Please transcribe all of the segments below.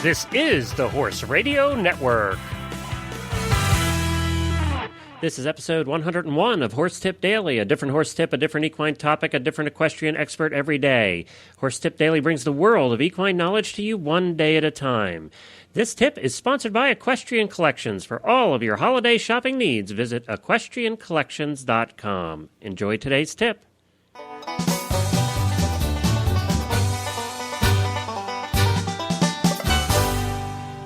This is the Horse Radio Network. This is episode 101 of Horse Tip Daily, a different horse tip, a different equine topic, a different equestrian expert every day. Horse Tip Daily brings the world of equine knowledge to you one day at a time. This tip is sponsored by Equestrian Collections. For all of your holiday shopping needs, visit equestriancollections.com. Enjoy today's tip.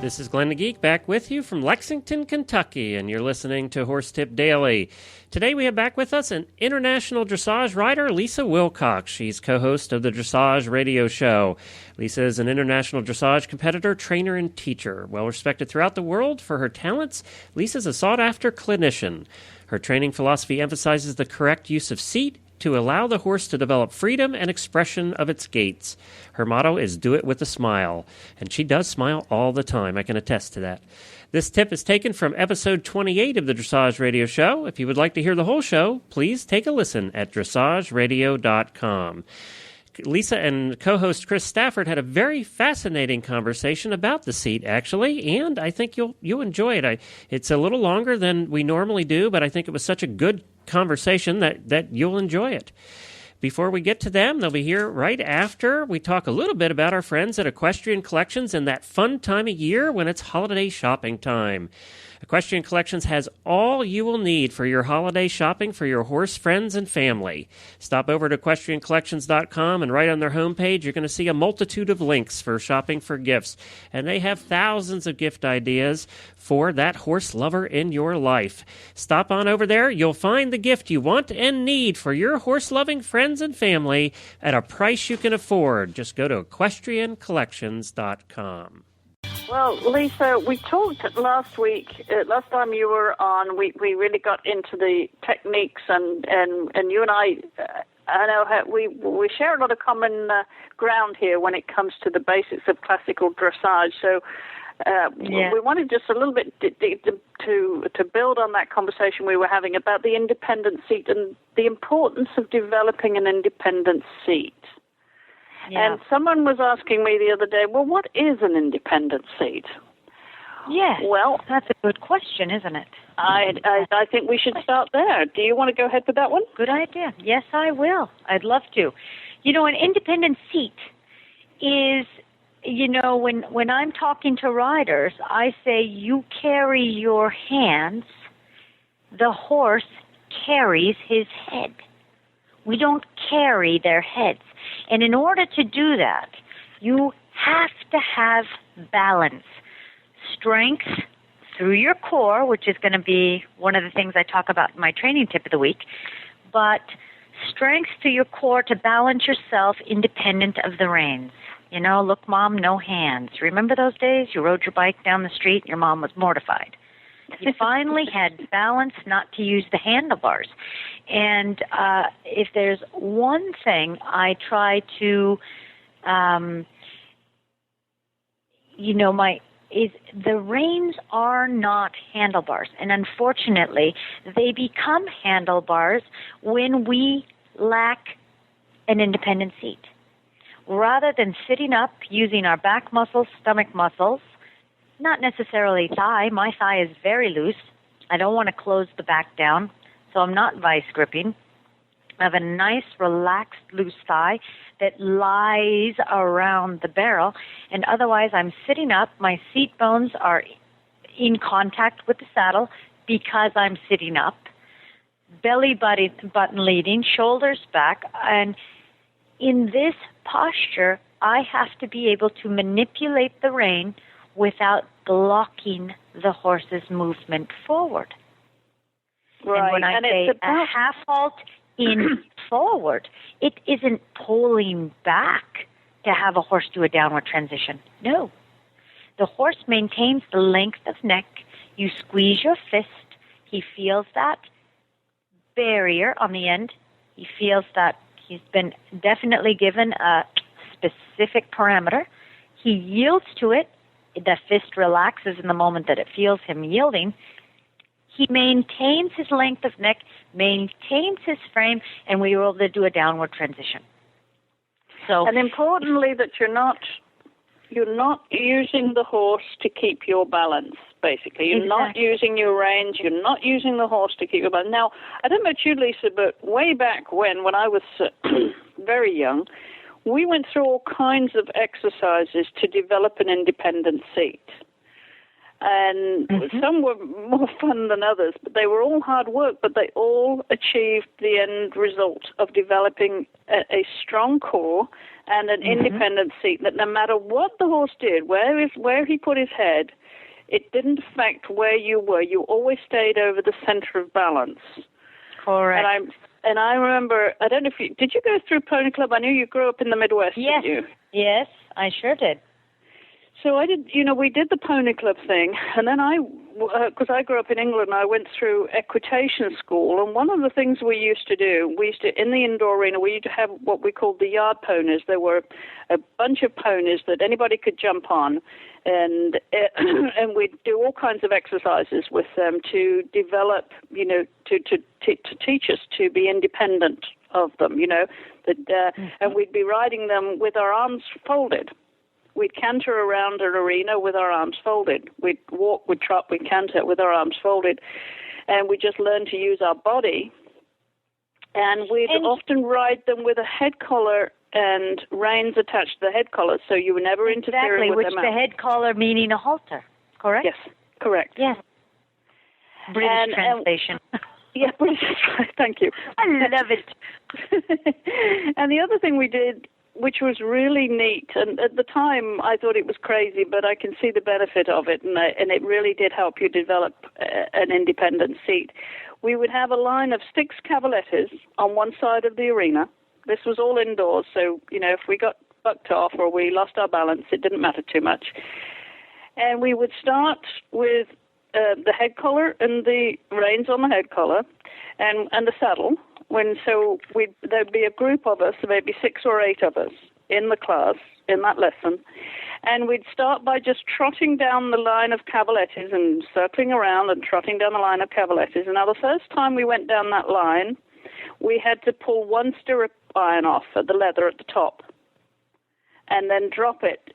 This is Glenn the Geek back with you from Lexington, Kentucky, and you're listening to Horse Tip Daily. Today we have back with us an international dressage rider, Lisa Wilcox. She's co-host of the Dressage Radio Show. Lisa is an international dressage competitor, trainer, and teacher. Well respected throughout the world for her talents, Lisa's a sought-after clinician. Her training philosophy emphasizes the correct use of seat to allow the horse to develop freedom and expression of its gaits. Her motto is do it with a smile, and she does smile all the time. I can attest to that. This tip is taken from episode 28 of the Dressage Radio Show. If you would like to hear the whole show, please take a listen at dressageradio.com. Lisa and co-host Chris Stafford had a very fascinating conversation about the seat, actually, and I think you'll enjoy it. It's a little longer than we normally do, but I think it was such a good conversation that you'll enjoy it. Before we get to them, they'll be here right after we talk a little bit about our friends at Equestrian Collections and that fun time of year when it's holiday shopping time. Equestrian Collections has all you will need for your holiday shopping for your horse friends and family. Stop over to equestriancollections.com, and right on their homepage you're going to see a multitude of links for shopping for gifts. And they have thousands of gift ideas for that horse lover in your life. Stop on over there. You'll find the gift you want and need for your horse-loving friends and family at a price you can afford. Just go to equestriancollections.com. Well, Lisa, we talked last week, last time you were on, we really got into the techniques, and you and I know we share a lot of common ground here when it comes to the basics of classical dressage. So we wanted just a little bit to build on that conversation we were having about the independent seat and the importance of developing an independent seat. Yeah. And someone was asking me the other day, well, what is an independent seat? Yes, well, that's a good question, isn't it? I think we should start there. Do you want to go ahead with that one? Good idea. Yes, I will. I'd love to. You know, an independent seat is, you know, when I'm talking to riders, I say you carry your hands, the horse carries his head. We don't carry their heads. And in order to do that, you have to have balance, strength through your core, which is going to be one of the things I talk about in my training tip of the week, but strength through your core to balance yourself independent of the reins. You know, look, Mom, no hands. Remember those days? You rode your bike down the street and your mom was mortified. You finally had balance not to use the handlebars. And if there's one thing I try to, is the reins are not handlebars. And unfortunately, they become handlebars when we lack an independent seat. Rather than sitting up using our back muscles, stomach muscles, not necessarily thigh. My thigh is very loose. I don't want to close the back down, so I'm not vice gripping. I have a nice, relaxed, loose thigh that lies around the barrel, and otherwise I'm sitting up. My seat bones are in contact with the saddle because I'm sitting up. Belly button leading, shoulders back, and in this posture, I have to be able to manipulate the rein without blocking the horse's movement forward. Right. And when I say a half halt in forward, it isn't pulling back to have a horse do a downward transition. No. The horse maintains the length of neck. You squeeze your fist. He feels that barrier on the end. He feels that he's been definitely given a specific parameter. He yields to it. The fist relaxes in the moment that it feels him yielding. He maintains his length of neck, maintains his frame, and we were able to do a downward transition. So, and importantly, that you're not you're not using the horse to keep your balance, basically. You're not using your reins. You're not using the horse to keep your balance. Now, I don't know about you, Lisa, but way back when I was very young, we went through all kinds of exercises to develop an independent seat. And some were more fun than others, but they were all hard work, but they all achieved the end result of developing a strong core and an independent seat that no matter what the horse did, where he put his head, it didn't affect where you were. You always stayed over the center of balance. Correct. And I remember, I don't know if did you go through Pony Club? I knew you grew up in the Midwest, yes. didn't you? Yes, I sure did. So I did, we did the Pony Club thing, and then because I grew up in England, I went through equitation school, and one of the things we used to do, in the indoor arena, we used to have what we called the yard ponies. There were a bunch of ponies that anybody could jump on, and we'd do all kinds of exercises with them to develop, to teach us to be independent of them, and we'd be riding them with our arms folded. We'd canter around an arena with our arms folded. We'd walk, we'd trot, we'd canter with our arms folded. And we just learned to use our body. And we'd often ride them with a head collar and reins attached to the head collar, so you were never interfering with them. Exactly, which the head collar meaning a halter, correct? Yes, correct. Yes. British translation. Yeah, British. Thank you. I love it. And the other thing we did, which was really neat, and at the time I thought it was crazy, but I can see the benefit of it, and it really did help you develop an independent seat. We would have a line of 6 cavalettes on one side of the arena. This was all indoors, so, if we got bucked off or we lost our balance, it didn't matter too much. And we would start with the head collar and the reins on the head collar and the saddle. There'd be a group of us, maybe 6 or 8 of us in the class, in that lesson, and we'd start by just trotting down the line of cavalettes and circling around and trotting down the line of cavalettes. And now the first time we went down that line, we had to pull one stirrup iron off at the leather at the top and then drop it.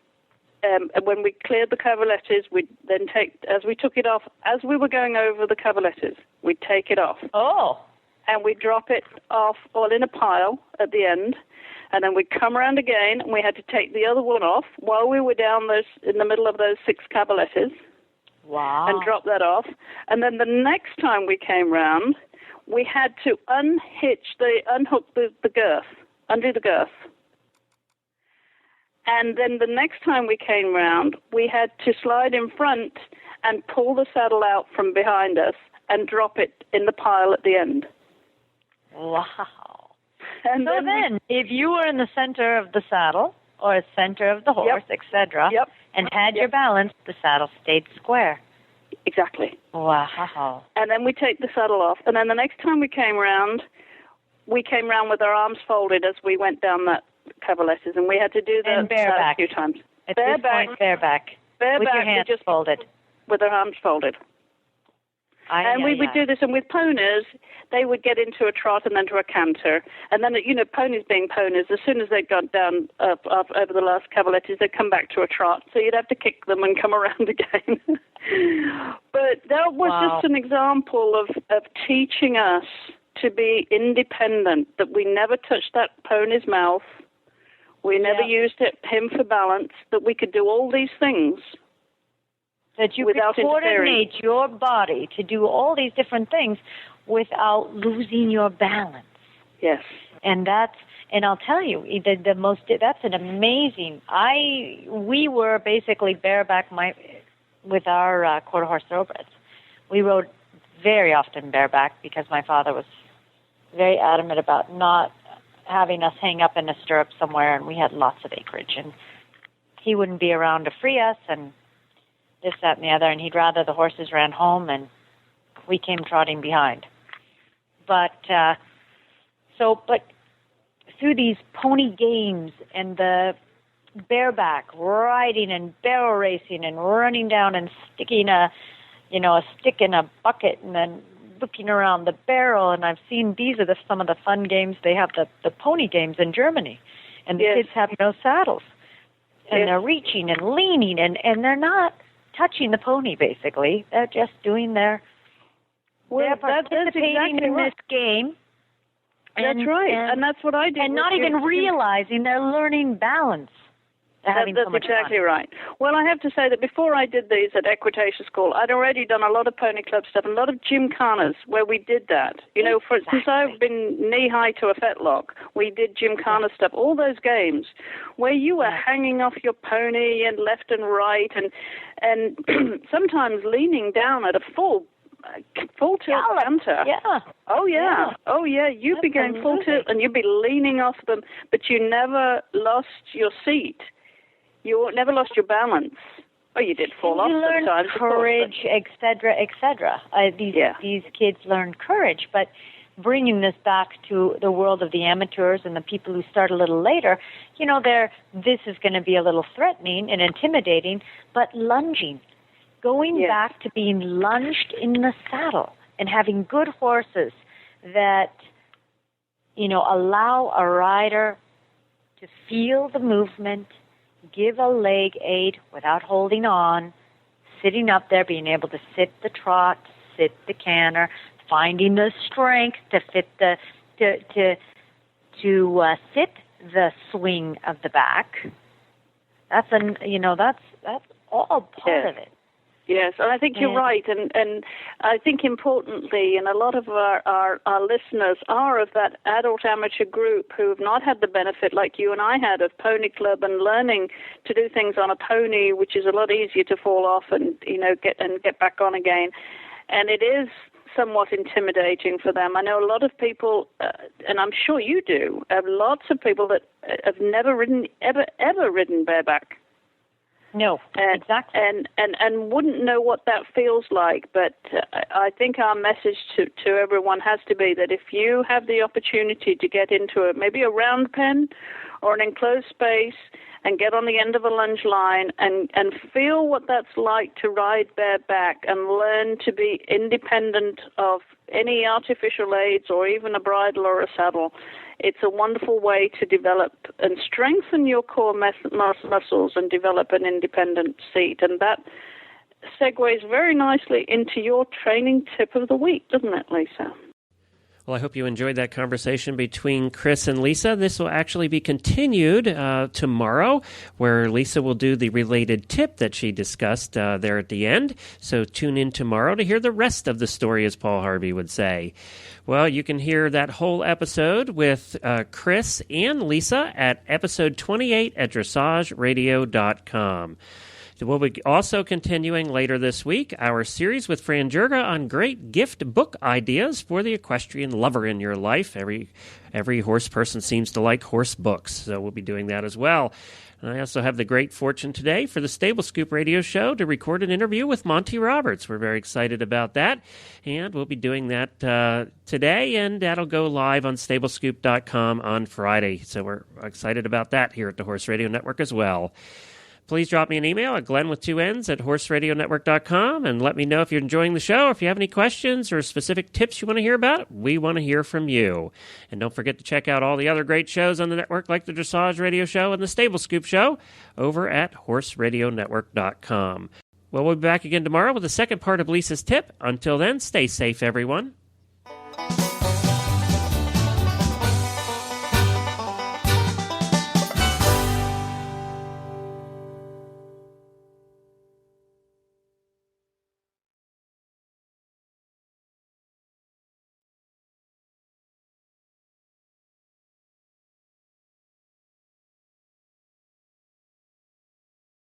And when we cleared the cavalettes, we'd then as we took it off, as we were going over the cavalettes, we'd take it off. Oh. And we'd drop it off all in a pile at the end, and then we'd come around again, and we had to take the other one off while we were down in the middle of those 6 cavalettes. Wow. And drop that off. And then the next time we came round, we had to unhook the girth, undo the girth. And then the next time we came round, we had to slide in front and pull the saddle out from behind us and drop it in the pile at the end. Wow. And then if you were in the center of the saddle or center of the horse, etc., and had your balance, the saddle stayed square. Exactly. Wow. And then we take the saddle off. And then the next time we came round with our arms folded as we went down that cavalettes, and we had to do that a few times. At this point, bareback. With your hands folded. With our arms folded. We would do this, and with ponies, they would get into a trot and then to a canter. And then, ponies being ponies, as soon as they got down up over the last cavalettes, they'd come back to a trot. So you'd have to kick them and come around again. But that was just an example of teaching us to be independent, that we never touched that pony's mouth. We never used him for balance, that we could do all these things. That you could coordinate your body to do all these different things without losing your balance. Yes. And I'll tell you, that's an amazing, we were basically bareback with our quarter horse thoroughbreds. We rode very often bareback because my father was very adamant about not having us hang up in a stirrup somewhere, and we had lots of acreage, and he wouldn't be around to free us, and this, that, and the other, and he'd rather the horses ran home and we came trotting behind. But through these pony games and the bareback riding and barrel racing and running down and sticking a stick in a bucket and then looking around the barrel, and I've seen these are some of the fun games. They have the pony games in Germany, and the kids have no saddles. And they're reaching and leaning, and they're not touching the pony, basically. They're just doing they're participating in this game. That's right, and that's what I do. And not even realizing they're learning balance. That's exactly right. Well, I have to say that before I did these at Equitation School, I'd already done a lot of pony club stuff, and a lot of gymkhanas where we did that. You know, since I've been knee-high to a fetlock, we did gymkhana stuff, all those games where you were hanging off your pony and left and right and sometimes leaning down at a full tilt canter. Yeah. Oh yeah. Oh yeah. You'd be going full tilt and you'd be leaning off them, but you never lost your seat. You never lost your balance. Oh, you did fall off sometimes. You learn courage, etc., etc. These kids learn courage, but bringing this back to the world of the amateurs and the people who start a little later, you know, this is going to be a little threatening and intimidating, but lunging. Going back to being lunged in the saddle and having good horses that, you know, allow a rider to feel the movement, give a leg aid without holding on, sitting up there, being able to sit the trot, sit the canter, finding the strength to fit to sit the swing of the back. That's all part of it. Yes, and I think you're right, and I think importantly, and a lot of our listeners are of that adult amateur group who have not had the benefit like you and I had of pony club and learning to do things on a pony, which is a lot easier to fall off and, you know, get back on again. And it is somewhat intimidating for them. I know a lot of people, and I'm sure you do, have lots of people that have never ever ridden bareback. No, exactly. And wouldn't know what that feels like. But I think our message to everyone has to be that if you have the opportunity to get into maybe a round pen or an enclosed space and get on the end of a lunge line and feel what that's like to ride bareback and learn to be independent of any artificial aids or even a bridle or a saddle, it's a wonderful way to develop and strengthen your core muscles and develop an independent seat. And that segues very nicely into your training tip of the week, doesn't it, Lisa? Well, I hope you enjoyed that conversation between Chris and Lisa. This will actually be continued tomorrow, where Lisa will do the related tip that she discussed there at the end. So tune in tomorrow to hear the rest of the story, as Paul Harvey would say. Well, you can hear that whole episode with Chris and Lisa at episode 28 at dressageradio.com. We'll be also continuing later this week our series with Fran Jurga on great gift book ideas for the equestrian lover in your life. Every horse person seems to like horse books, so we'll be doing that as well. And I also have the great fortune today for the Stable Scoop radio show to record an interview with Monty Roberts. We're very excited about that, and we'll be doing that today, and that'll go live on stablescoop.com on Friday. So we're excited about that here at the Horse Radio Network as well. Please drop me an email at glenn@horseradionetwork.com and let me know if you're enjoying the show, or if you have any questions or specific tips you want to hear about. We want to hear from you. And don't forget to check out all the other great shows on the network, like the Dressage Radio Show and the Stable Scoop Show, over at horseradionetwork.com. Well, we'll be back again tomorrow with the second part of Lisa's tip. Until then, stay safe, everyone.